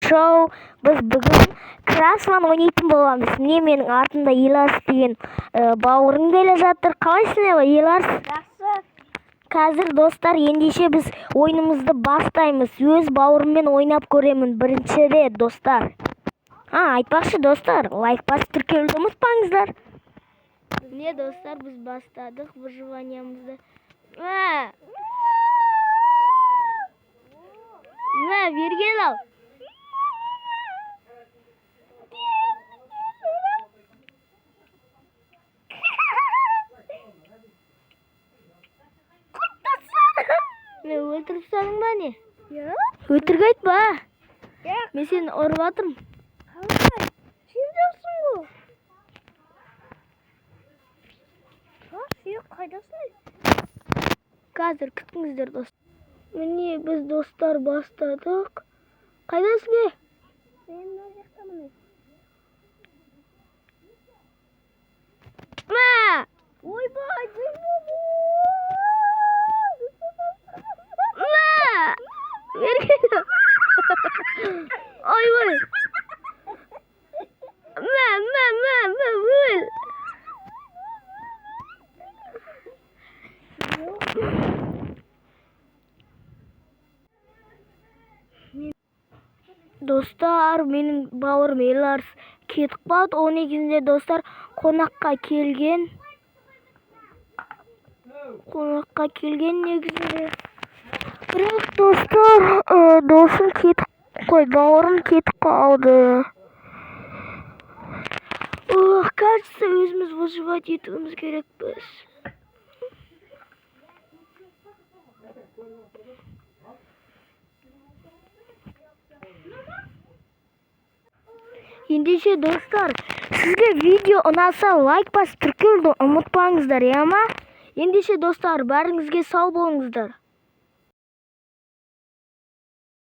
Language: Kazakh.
шоу. Біз бүгін Красман ойнайтын боламыз. Міне менің артымда Еларс деген бауырым келе жатыр. Қалайсың Еларс? Жақсы. Қазір достар, ендеше біз ойынымызды бастаймыз. Өз бауырыммен ойнап көремін бірінші рет, достар. Айтпақшы достар, лайк басып тіркелуді ұмытпаңыздар. Міне достар, біз бастадық выживаниямызды. Бергел ал. Өлтіріп салың ба не? Өтірік айтпа. Мен сені ұрып жатырмын. Қалай? Сен жақсың ғой. Сен қайдасың? Қазір күтіңіздер достар. Міне біз достар бастадық. Қайдасың? Мен мына жақтамын. Ойбай, Ойбай. Öl. Dostlar, benim bауырым Еларс кетіп қалды. 12-інде достар қонаққа келген негізінде. Бірақ достар, досым кетіп қой, бауырым кетіп қалды. Кажется, өзіміз выживать етуіміз керекпіз. Ендеше достар, сізге видео ұнаса лайк басып тіркелуді ұмытпаңыздар, ма? Ендеше достар, бәріңізге сау болыңыздар.